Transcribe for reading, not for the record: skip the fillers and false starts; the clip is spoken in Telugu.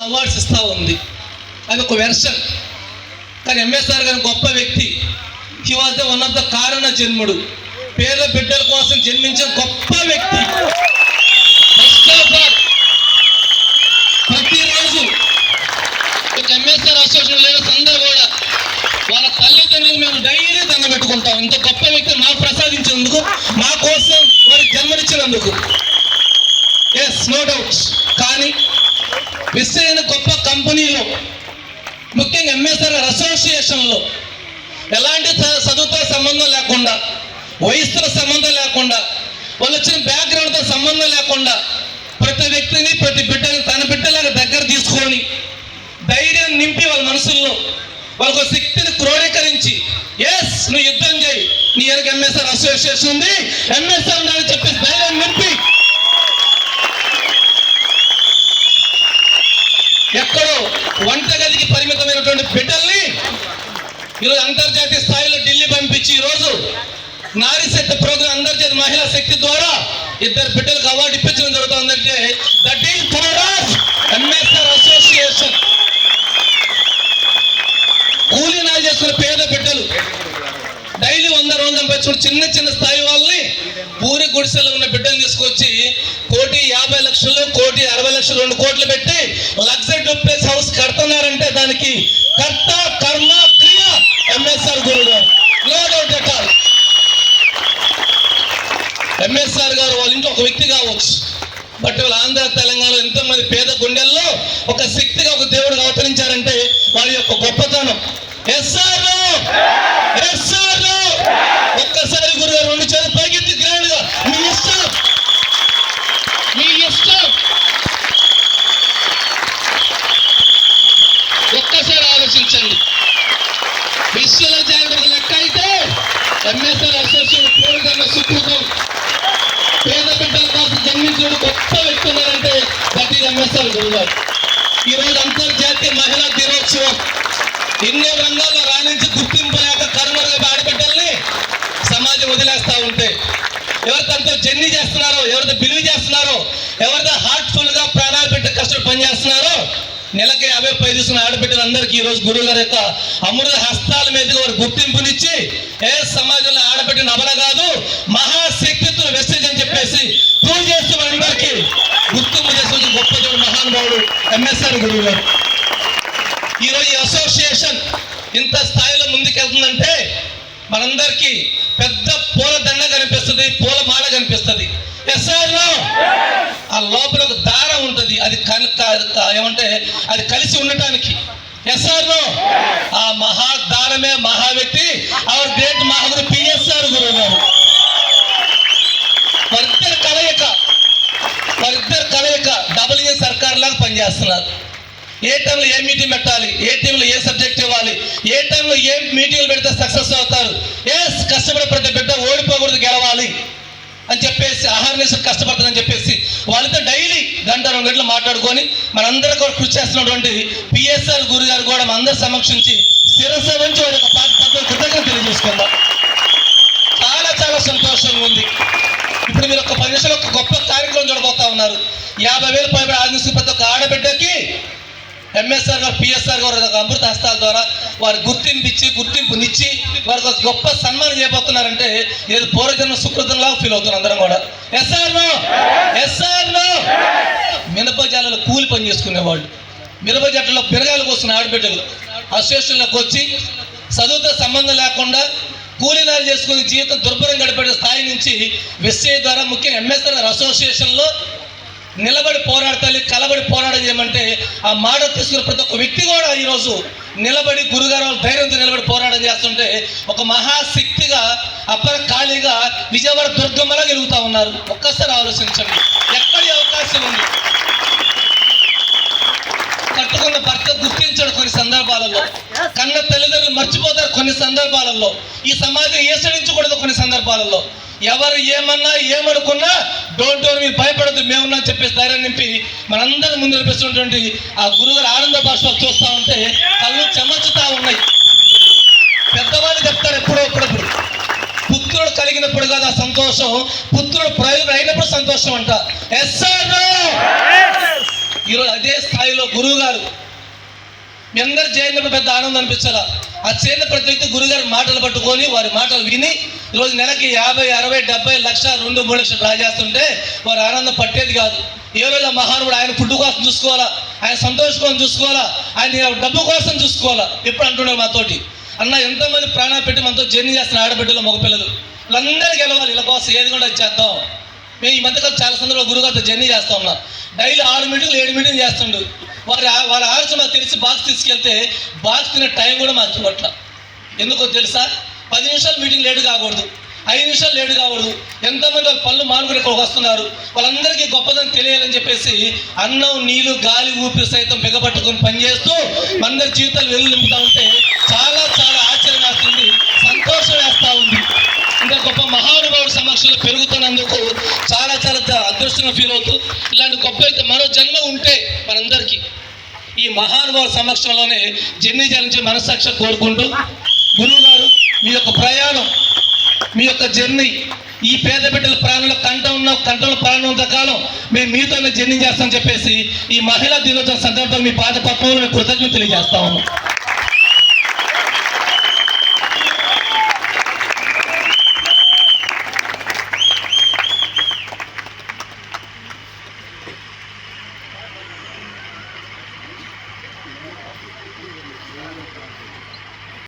అవార్డ్స్ ఇస్తూ ఉంది. అది ఒక వెర్షన్. కానీ ఎంఎస్ఆర్ గారు గొప్ప వ్యక్తి. He was the one of the కారణ జన్ముడు. పేద బిడ్డల కోసం జన్మించిన గొప్ప వ్యక్తి. ఫస్ట్ ఆఫ్ ఆల్ ప్రతిరోజు ఎంఎస్ఆర్ అసోసియేషన్ లీడర్స్ అందరూ కూడా వాళ్ళ తల్లిదండ్రులు మేము డైలీ దండం పెట్టుకుంటాం. ఇంత గొప్ప వ్యక్తి మాకు ప్రసాదించినందుకు, మా కోసం వారికి జన్మనిచ్చినందుకు. Yes, no doubts. కానీ విశ్వైన గొప్ప కంపెనీలో, ముఖ్యంగా ఎంఎస్ఆర్ అసోసియేషన్లో ఎలాంటి చదువుతో సంబంధం లేకుండా, వయసుతో సంబంధం లేకుండా, వాళ్ళు వచ్చిన బ్యాక్గ్రౌండ్తో సంబంధం లేకుండా ప్రతి వ్యక్తిని, ప్రతి బిడ్డని తన బిడ్డలాగా దగ్గర తీసుకొని ధైర్యం నింపి వాళ్ళ మనసుల్లో వాళ్ళకు శక్తిని క్రోడీకరించి, ఎస్ నువ్వు యుద్ధం చేయి, నీ వెనక ఎంఎస్ఆర్ అసోసియేషన్ ఉంది, ఎంఎస్ఆర్ ఉండాలని చెప్పి ధైర్యం నింపి ఎక్కడో వంటగదికి పరిమితమైనటువంటి బిడ్డల్ని ఈరోజు అంతర్జాతీయ స్థాయిలో ఢిల్లీ పంపించి ఈరోజు నారీ శక్తి ప్రోగ్రాం, అంతర్జాతీయ మహిళా శక్తి ద్వారా 2 బిడ్డలకు అవార్డు ఇప్పించడం జరుగుతుందంటే that is for MSR association. కూలీ నాలు చేసుకున్న పేద బిడ్డలు డైలీ 100 రోజులు సంపాదించుకుని చిన్న చిన్న స్థాయి వాళ్ళని పూరి గుడిసెలో ఉన్న బిడ్డలు తీసుకొచ్చి 1,50,00,000, 1,60,00,000, 2 కోట్లు పెట్టి లగ్జరీ డూప్లెక్స్ హౌస్ కడుతున్నారంటే దానికి కర్త, కర్మ, క్రియ ఎంఎస్ఆర్ గురు గారు. No doubt at all. MSR గారు వాళ్ళ ఇంట్లో ఒక వ్యక్తి కావచ్చు, బట్ వాళ్ళ ఆంధ్ర తెలంగాణలో ఎంతోమంది పేద గుండెల్లో ఒక శక్తిగా, ఒక దేవుడిగా అవతరించారంటే వారి యొక్క గొప్పతనం. ఎస్ఆర్ ఒక్కసారి గురుగారు 2 చేతులు పైకెత్తి గ్రాండ్ గా మీ ఇష్టం, మీ ఇష్టం. ఒక్కసారి ఆలోచించండి. విశ్వలో జాగ్రత్త లెక్క అయితే ఎంఎస్ఆర్ అసోసియేషన్ పూర్వజన్మ సుకృతం. పేద బిడ్డల కోసం జన్మించిన గొప్ప వ్యక్తి ఉన్నారంటే దట్ ఈజ్ ఎంఎస్ఆర్ గురుగారు. ఈరోజు అంతర్జాతీయ మహిళా దినోత్సవం. ఎన్నో రంగాల్లో రాణించి గుర్తింపు లేక కరుమరుగా ఆడబిడ్డల్ని సమాజం వదిలేస్తూ ఉంటే, ఎవరితో జర్నీ చేస్తున్నారో, ఎవరితో బిలీవ్ చేస్తున్నారో, ఎవరితో హార్ట్ఫుల్ గా ప్రాణాలు పెట్టి కష్టపడి పనిచేస్తున్నారో, నెలకి 50 తీసుకున్న ఆడబిడ్డలందరికీ ఈరోజు గురువు గారి యొక్క అమృత హస్తాల మీదుగా వారు గుర్తింపునిచ్చి ఏ సమాజంలో ఆడబిడ్డని అబల కాదు, మహాశక్తితో వెస్టేజ్ అని చెప్పేసి ప్రూవ్ చేస్తూ మనందరికీ గుర్తింపు చేసే గొప్ప మహానుభావుడు ఎంఎస్ఆర్ గురువు గారు. ఈరోజు ఈ అసోసియేషన్ ఇంత స్థాయిలో ముందుకెళ్తుందంటే మనందరికీ పెద్ద పూలదండ కనిపిస్తుంది, పూలమాల కనిపిస్తుంది. ఎస్ఆర్లో ఆ లోపల ఒక దారం ఉంటుంది, అది ఏమంటే అది కలిసి ఉండటానికి. ఎస్ఆర్లో ఆ మహాదారమే మహా వ్యక్తి, అవర్ గ్రేట్ మహాగురు పిఎస్ఆర్ గురువు గారు. వారిద్దరు కలయిక డబుల్ సర్కార్ లాగా పనిచేస్తున్నారు. ఏ టైంలో ఏ మీటింగ్ పెట్టాలి, ఏ టైంలో ఏ సబ్జెక్ట్ ఇవ్వాలి, ఏ టైంలో ఏ మీటింగ్లు పెడితే సక్సెస్ అవుతారు, ఎస్ కష్టపడే ప్రతి బిడ్డ ఓడిపోకూడదు, గెలవాలి అని చెప్పేసి ఆహార్నిసం కష్టపడతారని చెప్పేసి వాళ్ళతో డైలీ 1-2 గంటలు మాట్లాడుకొని మనందరూ కూడా కృషి చేస్తున్నటువంటి పిఎస్ఆర్ గురు గారు కూడా మనందరి సమక్షించి శిరస్సు నుంచి వారి యొక్క కృతజ్ఞత తెలియజేసుకుందాం. చాలా చాలా సంతోషంగా ఉంది. ఇప్పుడు మీరు ఒక 10 నిమిషాలు ఒక గొప్ప కార్యక్రమం చూడబోతా ఉన్నారు. 50,000 పైబడి ఆదివాసీ ప్రతి ఒక్క ఆడబిడ్డకి ఎంఎస్ఆర్ గారు, పిఎస్ఆర్ గారు అమృత హస్తాల ద్వారా వారి గుర్తింపునిచ్చి వారికి ఒక గొప్ప సన్మానం చేయబోతున్నారంటే ఇది పూర్వజన్మ సుకృతంలాగా ఫీల్ అవుతున్నారు అందరం కూడా. ఎస్ఆర్లో మినపజాలలో కూలి పని చేసుకునేవాళ్ళు, మినపజాట్లలో పిరగాయలు కోసుకునే ఆడబిడ్డలు అసోసియేషన్లోకి వచ్చి చదువుతో సంబంధం లేకుండా కూలీనాలు చేసుకుని జీవితం దుర్భరం గడిపే స్థాయి నుంచి విశ్వ ద్వారా ముఖ్యంగా ఎంఎస్ఆర్ అసోసియేషన్లో నిలబడి పోరాడతాలి, కలబడి పోరాటం చేయమంటే ఆ మాట తీసుకున్న ప్రతి ఒక్క వ్యక్తి కూడా ఈరోజు నిలబడి గురుగారు ధైర్యంతో నిలబడి పోరాటం చేస్తుంటే ఒక మహాశక్తిగా అపర ఖాళీగా విజయవాడ దుర్గమ్మలా గెలుగుతా ఉన్నారు. ఒక్కసారి ఆలోచించండి, ఎక్కడి అవకాశం ఉంది. కట్టుకున్న భర్త గుర్తించడం కొన్ని సందర్భాలలో, కన్న తల్లిదండ్రులు మర్చిపోతారు కొన్ని సందర్భాలలో, ఈ సమాజం ఏసడించకూడదు కొన్ని సందర్భాలలో. ఎవరు ఏమన్నా ఏమనుకున్నా డోంట్ వరీ, మీరు భయపడద్దు, మేమున్నా చెప్పేసి ధైర్యం నింపి మనందరి ముందు నడిపిస్తున్నటువంటి ఆ గురుగారు ఆనంద భాషలు చూస్తూ ఉంటే కళ్ళు చెమర్చుతా ఉన్నాయి. పెద్దవాళ్ళు చెప్తారు ఎప్పుడప్పుడు పుత్రుడు కలిగినప్పుడు కదా సంతోషం, పుత్రుడు ప్రయోజనం అయినప్పుడు సంతోషం అంట. ఎస్ఆర్ ఈరోజు అదే స్థాయిలో గురువు గారు మీ అందరు చేరినప్పుడు పెద్ద ఆనందం అనిపించాలా. ఆ చేరిన ప్రతి వ్యక్తి గురుగారి మాటలు పట్టుకొని వారి మాటలు విని ఈరోజు నెలకి 50, 60, 70 లక్ష 2, 3 లక్షలు డ్రా చేస్తుంటే వారి ఆనందం పట్టేది కాదు. ఏ రోజు మహానుభుడు ఆయన ఫుడ్ కోసం చూసుకోవాలా, ఆయన సంతోషం కోసం చూసుకోవాలా, ఆయన డబ్బు కోసం చూసుకోవాలా. ఎప్పుడు అంటున్నారు మాతోటి, అన్న ఎంతోమంది ప్రాణాలు పెట్టి మనతో జర్నీ చేస్తున్న ఆడబిడ్డలు మగపిల్లలు వీళ్ళందరికీ గెలవాలి, వీళ్ళ కోసం ఏది కూడా చేద్దాం. మేము ఈ మధ్యకాలం చాలా సందర్భంలో గురుగారితో జర్నీ చేస్తా ఉన్నాం. డైలీ 6 మీటింగ్లు 7 మీటింగ్లు చేస్తుండు. వాళ్ళ ఆలోచన మాకు తెలిసి బాక్స్ తీసుకెళ్తే బాక్స్ తినే టైం కూడా మాకు చూడట్ల. ఎందుకో తెలుసా, 10 నిమిషాలు మీటింగ్ లేటు కాకూడదు, 5 నిమిషాలు లేటు కాకూడదు. ఎంతోమంది వాళ్ళ పనులు మానుకుని ఇక్కడికి వస్తున్నారు, వాళ్ళందరికీ గొప్పదని తెలియాలని చెప్పేసి అన్నం నీళ్లు గాలి ఊపిరి సైతం బిగపట్టుకొని పనిచేస్తూ అందరి జీవితాలు వెళ్ళు నింపుతా ఉంటే చాలా చాలా ఆశ్చర్యం వేస్తుంది, సంతోషం వేస్తూ ఉంది. ఇంకా గొప్ప మహానుభావుడి సమక్షంలో పెరుగుతున్నందుకు చాలా చాలా అదృష్టంగా ఫీల్ అవుతూ, ఇలాంటి గొప్ప అయితే మరో జన్మ ఉంటే మనందరికీ ఈ మహానుభావుల సమక్షంలోనే జర్నీ చేయాలని మనస్సాక్షి కోరుకుంటూ, గురువు గారు మీ యొక్క ప్రయాణం, మీ యొక్క జర్నీ ఈ పేద బిడ్డల ప్రాణంలో కంటంలో ప్రాణం ఉన్నంత కాలం మేము మీతోనే జర్నీ చేస్తామని చెప్పేసి ఈ మహిళా దినోత్సవం సందర్భంగా మీ పాద పద్మంలో కృతజ్ఞతలు తెలియజేస్తా ఉన్నాం.